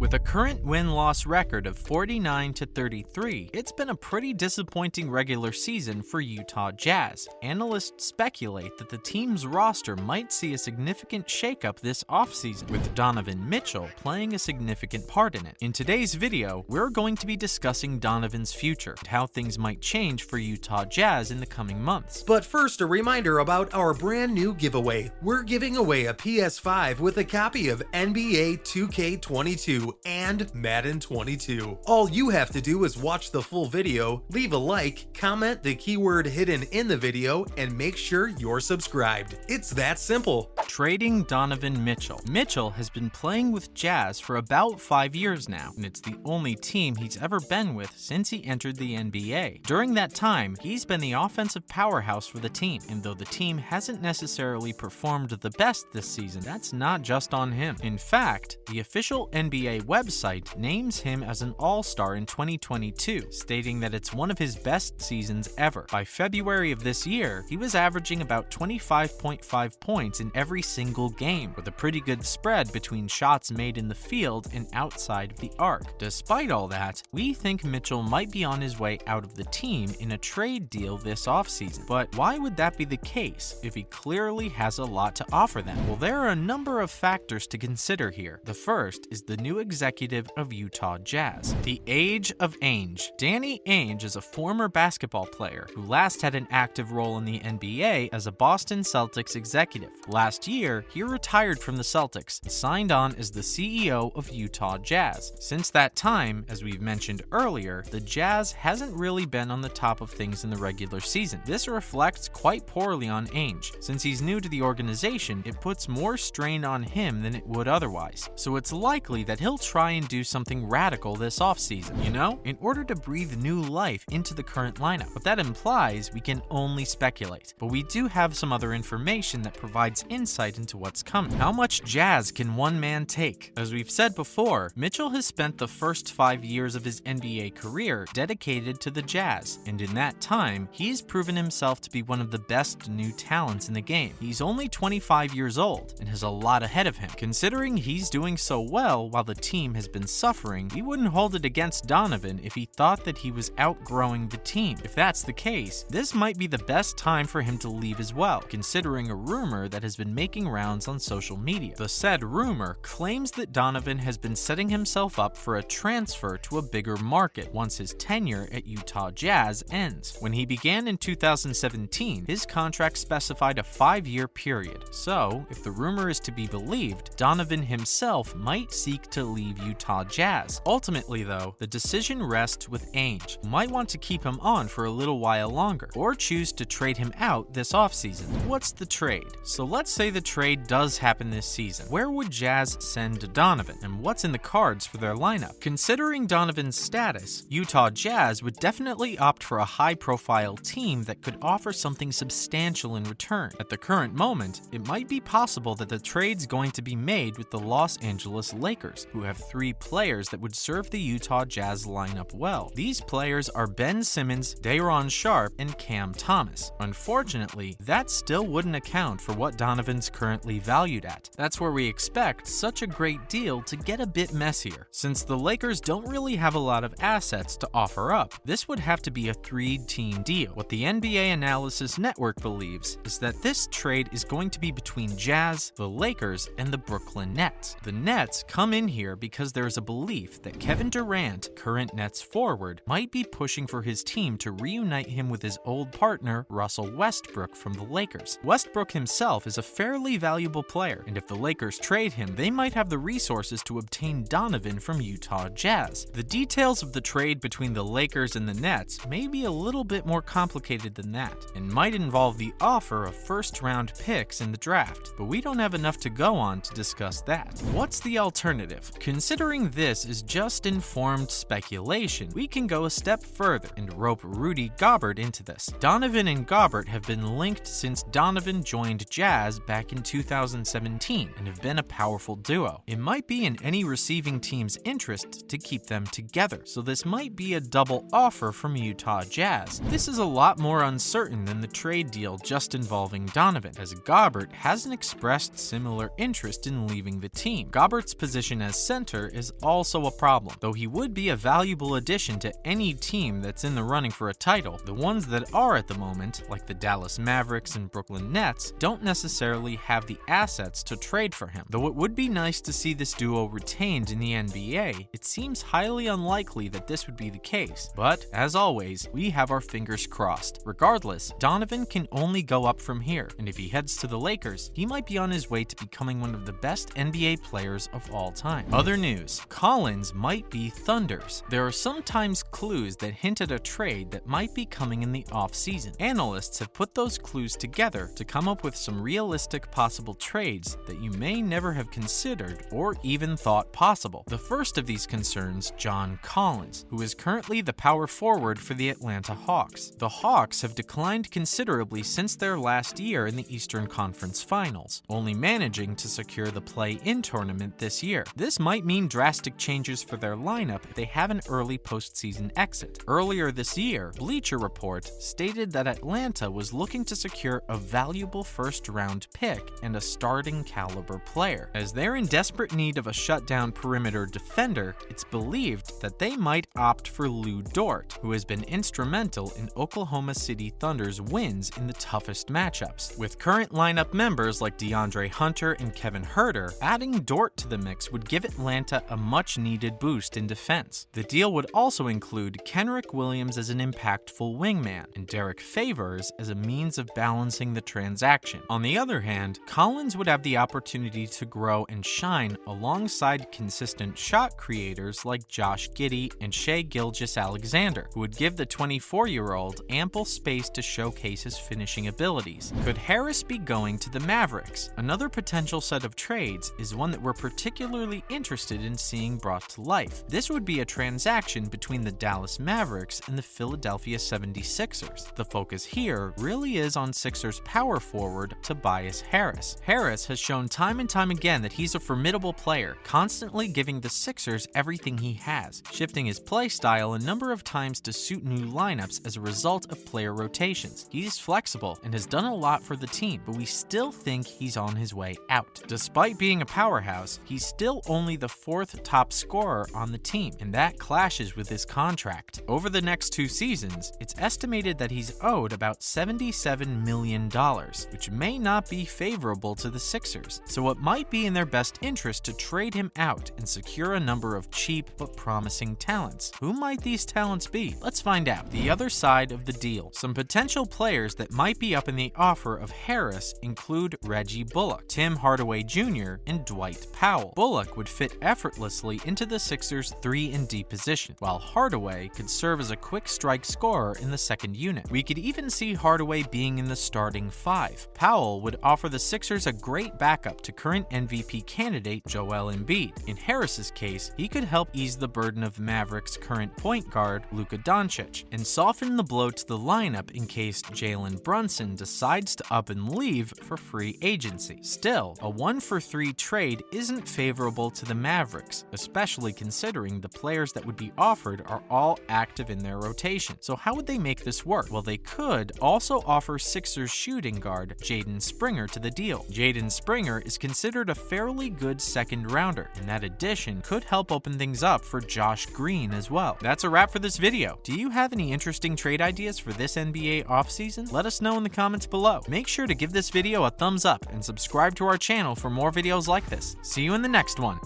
With a current win-loss record of 49-33, it's been a pretty disappointing regular season for Utah Jazz. Analysts speculate that the team's roster might see a significant shakeup this offseason, with Donovan Mitchell playing a significant part in it. In today's video, we're going to be discussing Donovan's future and how things might change for Utah Jazz in the coming months. But first, a reminder about our brand new giveaway. We're giving away a PS5 with a copy of NBA 2K22 and Madden 22. All you have to do is watch the full video, leave a like, comment the keyword hidden in the video, and make sure you're subscribed. It's that simple. Trading Donovan Mitchell. Mitchell has been playing with Jazz for about 5 years now, and it's the only team he's ever been with since he entered the NBA. During that time, he's been the offensive powerhouse for the team, and though the team hasn't necessarily performed the best this season, that's not just on him. In fact, the official NBA website names him as an all-star in 2022, stating that it's one of his best seasons ever. By February of this year, he was averaging about 25.5 points in every single game, with a pretty good spread between shots made in the field and outside of the arc. Despite all that, we think Mitchell might be on his way out of the team in a trade deal this offseason. But why would that be the case if he clearly has a lot to offer them? Well, there are a number of factors to consider here. The first is the new executive of Utah Jazz, the age of Ainge. Danny Ainge is a former basketball player who last had an active role in the NBA as a Boston Celtics executive. Last year, he retired from the Celtics and signed on as the CEO of Utah Jazz. Since that time, as we've mentioned earlier, the Jazz hasn't really been on the top of things in the regular season. This reflects quite poorly on Ainge. Since he's new to the organization, it puts more strain on him than it would otherwise. So it's likely that he'll try and do something radical this offseason, in order to breathe new life into the current lineup. What that implies, we can only speculate. But we do have some other information that provides insight into what's coming. How much Jazz can one man take? As we've said before, Mitchell has spent the first 5 years of his NBA career dedicated to the Jazz, and in that time, he's proven himself to be one of the best new talents in the game. He's only 25 years old and has a lot ahead of him. Considering he's doing so well while the team has been suffering, we wouldn't hold it against Donovan if he thought that he was outgrowing the team. If that's the case, this might be the best time for him to leave as well, considering a rumor that has been making rounds on social media. The said rumor claims that Donovan has been setting himself up for a transfer to a bigger market once his tenure at Utah Jazz ends. When he began in 2017, his contract specified a 5-year period. So, if the rumor is to be believed, Donovan himself might seek to leave Utah Jazz. Ultimately, though, the decision rests with Ainge, who might want to keep him on for a little while longer, or choose to trade him out this offseason. What's the trade? So let's say the trade does happen this season. Where would Jazz send Donovan, and what's in the cards for their lineup? Considering Donovan's status, Utah Jazz would definitely opt for a high-profile team that could offer something substantial in return. At the current moment, it might be possible that the trade's going to be made with the Los Angeles Lakers, who have 3 players that would serve the Utah Jazz lineup well. These players are Ben Simmons, Day'Ron Sharpe, and Cam Thomas. Unfortunately, that still wouldn't account for what Donovan's currently valued at. That's where we expect such a great deal to get a bit messier. Since the Lakers don't really have a lot of assets to offer up, this would have to be a 3-team deal. What the NBA Analysis Network believes is that this trade is going to be between Jazz, the Lakers, and the Brooklyn Nets. The Nets come in here because there's a belief that Kevin Durant, current Nets forward, might be pushing for his team to reunite him with his old partner, Russell Westbrook from the Lakers. Westbrook himself is a fairly valuable player, and if the Lakers trade him, they might have the resources to obtain Donovan from Utah Jazz. The details of the trade between the Lakers and the Nets may be a little bit more complicated than that, and might involve the offer of first-round picks in the draft, but we don't have enough to go on to discuss that. What's the alternative? Considering this is just informed speculation, we can go a step further and rope Rudy Gobert into this. Donovan and Gobert have been linked since Donovan joined Jazz back back in 2017 and have been a powerful duo. It might be in any receiving team's interest to keep them together, so this might be a double offer from Utah Jazz. This is a lot more uncertain than the trade deal just involving Donovan, as Gobert hasn't expressed similar interest in leaving the team. Gobert's position as center is also a problem, though he would be a valuable addition to any team that's in the running for a title. The ones that are at the moment, like the Dallas Mavericks and Brooklyn Nets, don't necessarily have the assets to trade for him. Though it would be nice to see this duo retained in the NBA, it seems highly unlikely that this would be the case. But, as always, we have our fingers crossed. Regardless, Donovan can only go up from here, and if he heads to the Lakers, he might be on his way to becoming one of the best NBA players of all time. Other news: Collins might be Thunders. There are sometimes clues that hint at a trade that might be coming in the offseason. Analysts have put those clues together to come up with some realistic possible trades that you may never have considered or even thought possible. The first of these concerns John Collins, who is currently the power forward for the Atlanta Hawks. The Hawks have declined considerably since their last year in the Eastern Conference Finals, only managing to secure the play-in tournament this year. This might mean drastic changes for their lineup if they have an early postseason exit. Earlier this year, Bleacher Report stated that Atlanta was looking to secure a valuable first-round pick and a starting caliber player. As they're in desperate need of a shutdown perimeter defender, it's believed that they might opt for Lou Dort, who has been instrumental in Oklahoma City Thunder's wins in the toughest matchups. With current lineup members like DeAndre Hunter and Kevin Huerter, adding Dort to the mix would give Atlanta a much-needed boost in defense. The deal would also include Kenrich Williams as an impactful wingman and Derek Favors as a means of balancing the transaction. On the other hand, Collins would have the opportunity to grow and shine alongside consistent shot creators like Josh Giddey and Shai Gilgeous-Alexander, who would give the 24-year-old ample space to showcase his finishing abilities. Could Harris be going to the Mavericks? Another potential set of trades is one that we're particularly interested in seeing brought to life. This would be a transaction between the Dallas Mavericks and the Philadelphia 76ers. The focus here really is on Sixers power forward Tobias Harris. Harris has shown time and time again that he's a formidable player, constantly giving the Sixers everything he has, shifting his play style a number of times to suit new lineups as a result of player rotations. He's flexible and has done a lot for the team, but we still think he's on his way out. Despite being a powerhouse, he's still only the fourth top scorer on the team, and that clashes with his contract. Over the next 2 seasons, it's estimated that he's owed about $77 million, which may not be favorable to the Sixers, so it might be in their best interest to trade him out and secure a number of cheap but promising talents. Who might these talents be? Let's find out. The other side of the deal. Some potential players that might be up in the offer of Harris include Reggie Bullock, Tim Hardaway Jr., and Dwight Powell. Bullock would fit effortlessly into the Sixers' 3-and-D position, while Hardaway could serve as a quick strike scorer in the second unit. We could even see Hardaway being in the starting 5. Powell would offer the Sixers a great backup to current MVP candidate Joel Embiid. In Harris's case, he could help ease the burden of Mavericks' current point guard Luka Doncic and soften the blow to the lineup in case Jalen Brunson decides to up and leave for free agency. Still, a 1-for-3 trade isn't favorable to the Mavericks, especially considering the players that would be offered are all active in their rotation. So how would they make this work? Well, they could also offer Sixers shooting guard Jaden Springer to the deal. Jaden Springer is considered a fairly good second rounder, and that addition could help open things up for Josh Green as well. That's a wrap for this video. Do you have any interesting trade ideas for this NBA offseason? Let us know in the comments below. Make sure to give this video a thumbs up and subscribe to our channel for more videos like this. See you in the next one.